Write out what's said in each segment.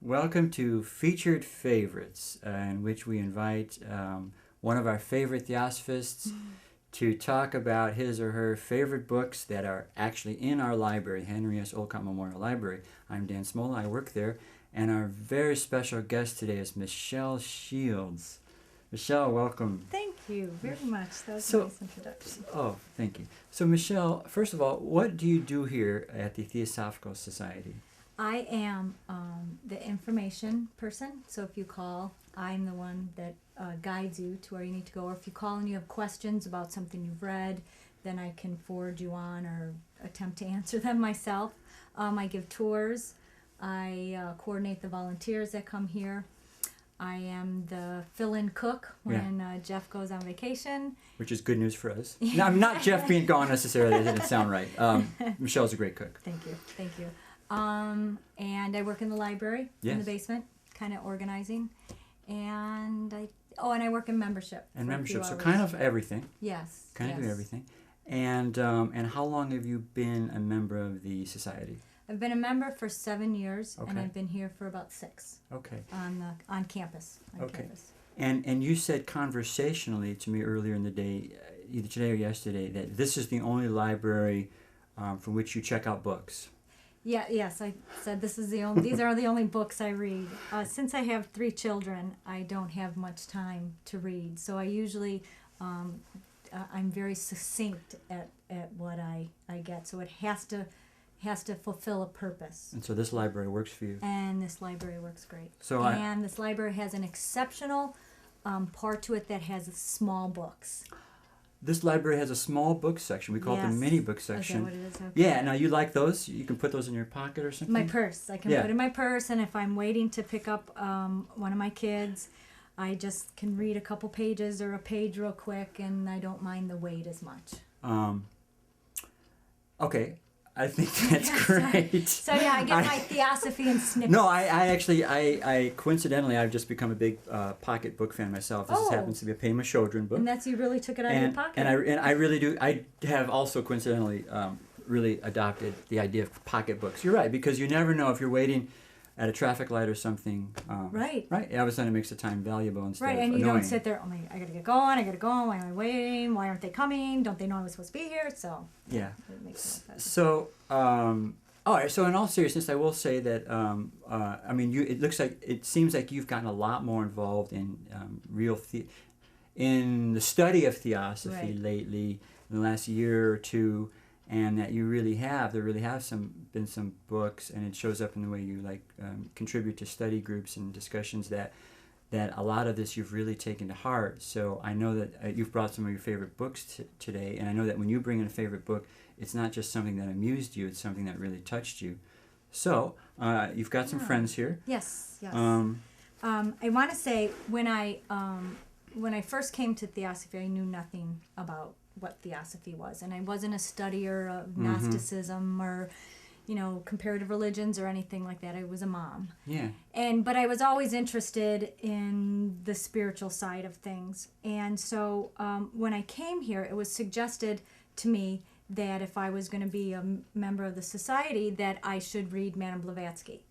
Welcome to Featured Favorites, in which we invite one of our favorite Theosophists to talk about his or her favorite books that are actually in our library, Henry S. Olcott Memorial Library. I'm Dan Smolla, I work there, and our very special guest today is Michele Shields. Michele, welcome. Thank you very much. That was a nice introduction. Oh, thank you. So Michele, first of all, what do you do here at the Theosophical Society? I am the information person, so if you call, I'm the one that guides you to where you need to go. Or if you call and you have questions about something you've read, then I can forward you on or attempt to answer them myself. I give tours. I coordinate the volunteers that come here. I am the fill-in cook when Jeff goes on vacation. Which is good news for us. No, not Jeff being gone necessarily. That didn't sound right. Michelle's a great cook. Thank you. Thank you. And I work in the library in the basement, kind of organizing. And I work in membership. And membership, so kind of everything. Yes. Kind of do everything. And how long have you been a member of the society? I've been a member for 7 years, and I've been here for about 6. Okay. On campus. Campus. And you said conversationally to me earlier in the day, either today or yesterday, that this is the only library from which you check out books. Yes, I said these are the only books I read. Since I have 3 children, I don't have much time to read, so I usually I'm very succinct at what I get. So it has to fulfill a purpose. And so this library works for you. And this library works great. So this library has an exceptional part to it that has small books. This library has a small book section. We call it the mini book section. Is that what it is? Okay. Yeah, now you like those? You can put those in your pocket or something? My purse. I can put in my purse, and if I'm waiting to pick up one of my kids, I just can read a couple pages or a page real quick, and I don't mind the wait as much. Okay. I think that's great. So I get my Theosophy and snippets. No, I coincidentally, I've just become a big pocket book fan myself. This happens to be a Pema Chodron book. And you really took it out of your pocket. And I really do. I have also coincidentally really adopted the idea of pocket books. You're right, because you never know if you're waiting at a traffic light or something. Right. All of a sudden it makes the time valuable instead of annoying. Right, and you don't sit there, I gotta get going, why am I waiting, why aren't they coming, don't they know I was supposed to be here, so. Yeah. It makes it so, all right, so in all seriousness, I will say that, it seems like you've gotten a lot more involved in in the study of Theosophy lately, in the last year or two, and that there really have been some books, and it shows up in the way you contribute to study groups and discussions that a lot of this you've really taken to heart. So I know that you've brought some of your favorite books today, and I know that when you bring in a favorite book, it's not just something that amused you, it's something that really touched you. So you've got some friends here. Yes. I want to say when I first came to Theosophy, I knew nothing about what Theosophy was, and I wasn't a studier of Gnosticism or comparative religions or anything like that. I was a mom. Yeah. But I was always interested in the spiritual side of things. And so when I came here, it was suggested to me that if I was going to be a member of the society, that I should read Madame Blavatsky.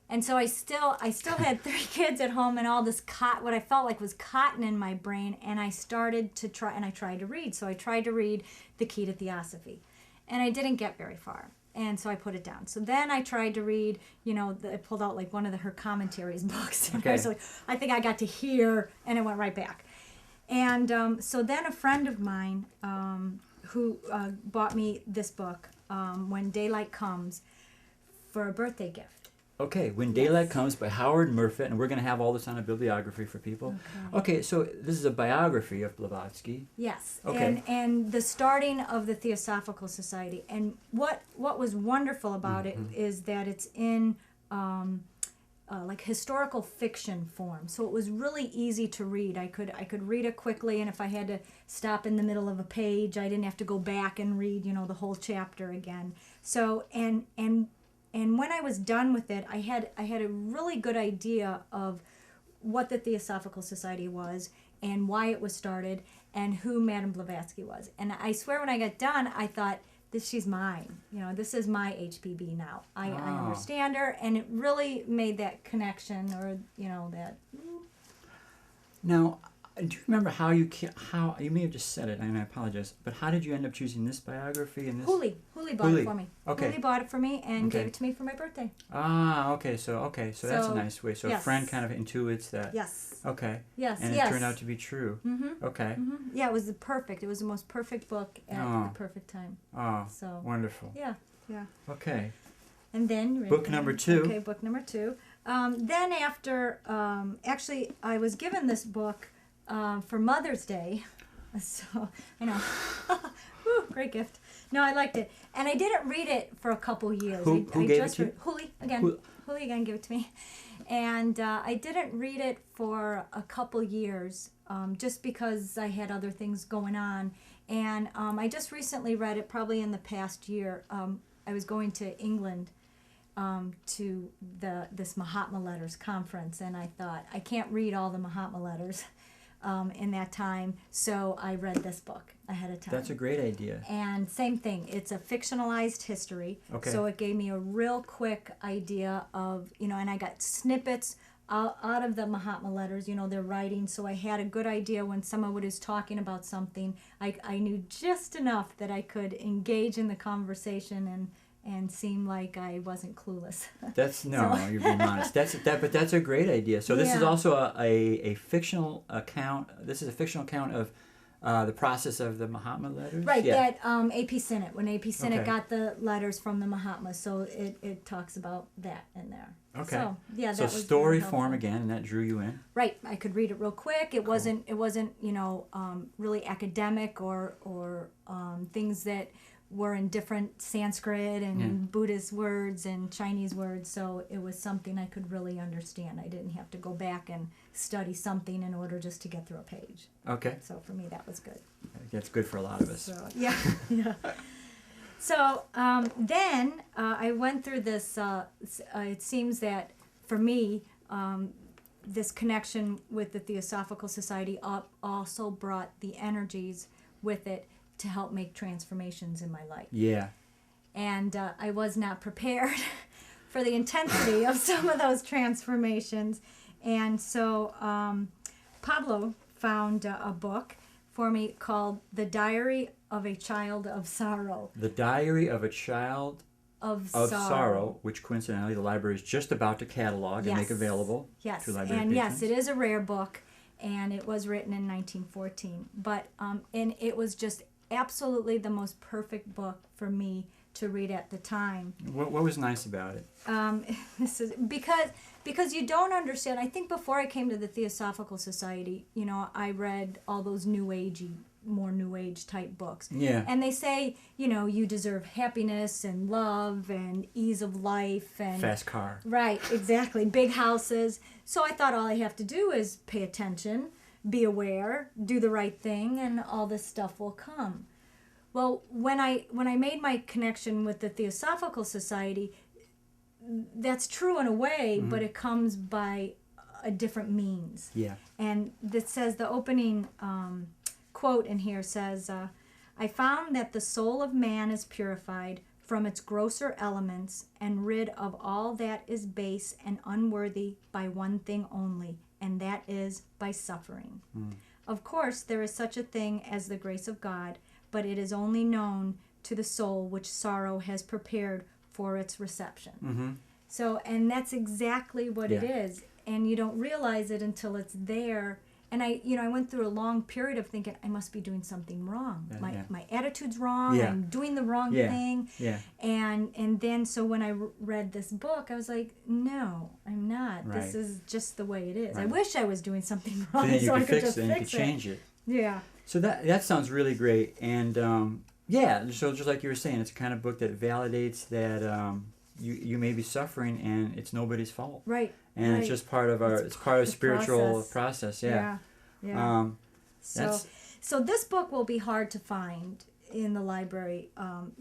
And so I still had 3 kids at home and all this what I felt like was cotton in my brain, and I started to try, and I tried to read. So I tried to read The Key to Theosophy, and I didn't get very far. And so I put it down. So then I tried to read, I pulled out one of her commentaries books. And I was like, I think I got to here, and it went right back. And so then a friend of mine who bought me this book, When Daylight Comes, for a birthday gift. Okay, When Daylight Comes by Howard Murfitt, and we're going to have all this on a bibliography for people. Okay, so this is a biography of Blavatsky. Yes, okay. And the starting of the Theosophical Society. And what was wonderful about it is that it's in historical fiction form. So it was really easy to read. I could read it quickly, and if I had to stop in the middle of a page, I didn't have to go back and read, the whole chapter again. So and when I was done with it, I had a really good idea of what the Theosophical Society was and why it was started and who Madame Blavatsky was. And I swear when I got done, I thought, she's mine. This is my HPB now. I understand her, and it really made that connection, or that. Now, do you remember how you may have just said it, and I apologize, but how did you end up choosing this biography and this? Huli bought it for me. Okay. Huli bought it for me and gave it to me for my birthday. Okay. So that's a nice way. So yes. A friend kind of intuits that. Yes. Okay. Yes. And it turned out to be true. Mm-hmm. Okay. Mm-hmm. Yeah, it was the most perfect book at the perfect time. Oh. So wonderful. Yeah. Okay. And then book number 2. Okay, book number 2. Then after, actually, I was given this book for Mother's Day. So, I know. Woo, great gift. No, I liked it. And I didn't read it for a couple years. Who gave it to you? Huli again gave it to me. And I didn't read it for a couple years just because I had other things going on. And I just recently read it, probably in the past year. I was going to England to this Mahatma Letters conference, and I thought, I can't read all the Mahatma Letters in that time, so I read this book ahead of time. That's a great idea. And same thing, it's a fictionalized history, so it gave me a real quick idea of, and I got snippets out of the Mahatma Letters, their writing, so I had a good idea when someone was talking about something. I knew just enough that I could engage in the conversation and seem like I wasn't clueless. You're being honest. But that's a great idea. So this is also a fictional account. This is a fictional account of the process of the Mahatma Letters. Right. Yeah. That AP Senate, when AP Senate got the letters from the Mahatmas, so it talks about that in there. Okay. So that so was story very form again, and that drew you in. Right. I could read it real quick. It wasn't really academic or things that were in different Sanskrit and Buddhist words and Chinese words, so it was something I could really understand. I didn't have to go back and study something in order just to get through a page. Okay. So for me, that was good. That's good for a lot of us. So, yeah. So then I went through this. It seems that for me, this connection with the Theosophical Society also brought the energies with it to help make transformations in my life. Yeah. And I was not prepared for the intensity of some of those transformations. And so Pablo found a book for me called The Diary of a Child of Sorrow. The Diary of a Child of Sorrow, which coincidentally the library is just about to catalog and make available to library patrons. Yes, it is a rare book, and it was written in 1914. But and it was just absolutely the most perfect book for me to read at the time. What was nice about it? This is because you don't understand. I think before I came to the Theosophical Society, I read all those more New Age type books. Yeah. And they say, you deserve happiness and love and ease of life and fast car. Right, exactly. Big houses. So I thought all I have to do is pay attention, be aware, do the right thing, and all this stuff will come. Well, when I made my connection with the Theosophical Society, that's true in a way, but it comes by a different means. Yeah. And this says, the opening quote in here says, I found that the soul of man is purified from its grosser elements and rid of all that is base and unworthy by one thing only, and that is by suffering. Of course, there is such a thing as the grace of God, but it is only known to the soul which sorrow has prepared for its reception. So, and that's exactly what it is. And you don't realize it until it's there. And I went through a long period of thinking, I must be doing something wrong. My attitude's wrong. I'm doing the wrong thing. Yeah. And then, so when I read this book, I was like, no, I'm not. Right. This is just the way it is. Right. I wish I was doing something wrong so I could just fix it. You could change it. Yeah. So that sounds really great. And so just like you were saying, it's a kind of book that validates that you may be suffering and it's nobody's fault. Right. And it's just part of it's part of spiritual process. Yeah. So this book will be hard to find in the library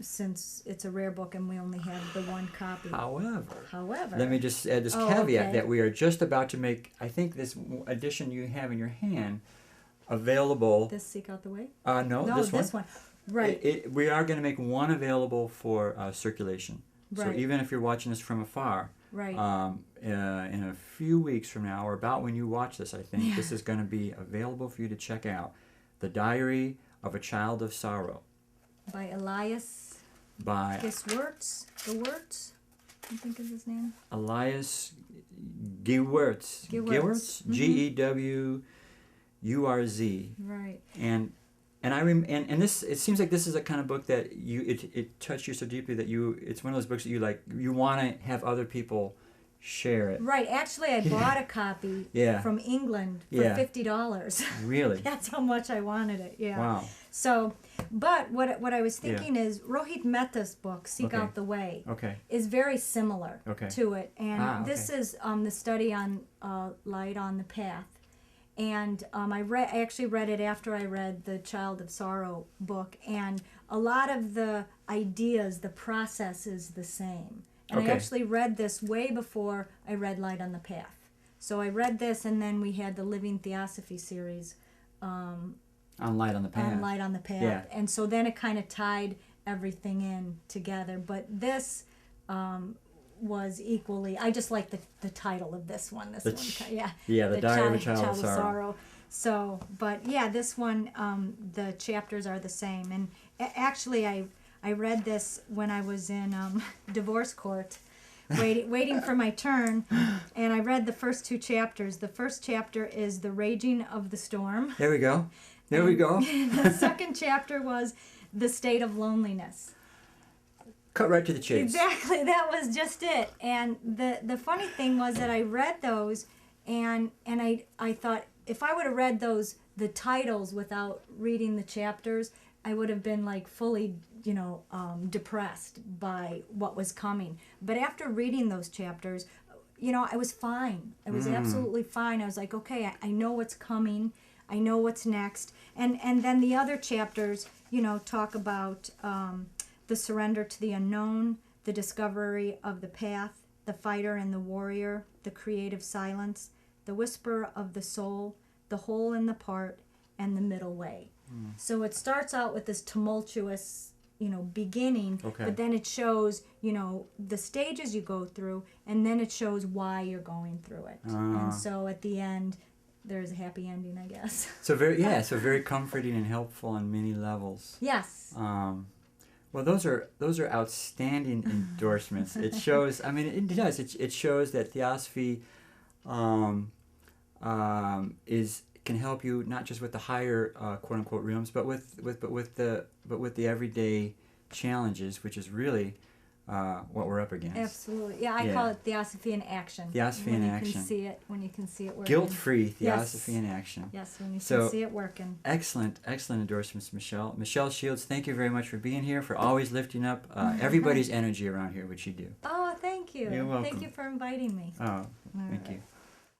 since it's a rare book and we only have the one copy. However, let me just add this caveat that we are just about to make, I think this edition you have in your hand, available. This Seek Out the Way? No, this one. Right. We are going to make one available for circulation. So Right. even if you're watching this from afar, Right. in a few weeks from now, or about when you watch this, I think, Yeah. this is going to be available for you to check out. The Diary of a Child of Sorrow. By Elias By Gewirtz. I think is his name. Elias Gewirtz. Gewirtz. Gewurz. Right. And this, it seems like this is a kind of book that it touched you so deeply that it's one of those books that you want to have other people share it. Right. Actually, I bought a copy from England for $50. Really? That's how much I wanted it. Yeah. Wow. So, but what I was thinking is Rohit Mehta's book, Seek Okay. Out the Way, Okay. is very similar Okay. to it. And okay. this is the study on light on the path. And I actually read it after I read the Child of Sorrow book. And a lot of the ideas, the process is the same. And Okay. I actually read this way before I read Light on the Path. So I read this, and then we had the Living Theosophy series On Light on the Path. on Light on the Path. Yeah. And so then it kind of tied everything in together. But this was equally, I just like the title of this one. The Diary of a Child of Sorrow. So, but yeah, this one, the chapters are the same. And actually, I read this when I was in divorce court, waiting for my turn, and I read the first 2 chapters. The first chapter is The Raging of the Storm. There we go. There we go. The second chapter was The State of Loneliness. Cut right to the chase. Exactly, that was just it. And the funny thing was that I read those, and I thought if I would have read the titles without reading the chapters, I would have been like fully, depressed by what was coming. But after reading those chapters, I was fine. I was absolutely fine. I was like, okay, I know what's coming. I know what's next. And then the other chapters, talk about the surrender to the unknown, the discovery of the path, the fighter and the warrior, the creative silence, the whisper of the soul, the whole and the part, and the middle way. So it starts out with this tumultuous, beginning, but then it shows, the stages you go through, and then it shows why you're going through it. And so at the end, there's a happy ending, I guess. So very comforting and helpful on many levels. Yes. Well, those are outstanding endorsements. It shows. I mean, it does. It shows that Theosophy can help you not just with the higher quote unquote realms, but with the everyday challenges, which is really what we're up against. Absolutely. Yeah, I call it Theosophy in action. Theosophy in action. When you can see it working. Guilt-free Theosophy in action. Yes, when you can see it working. Excellent endorsements, Michele. Michele Shields, thank you very much for being here, for always lifting up everybody's energy around here, which you do. Oh, thank you. You're welcome. Thank you for inviting me. Oh, thank you.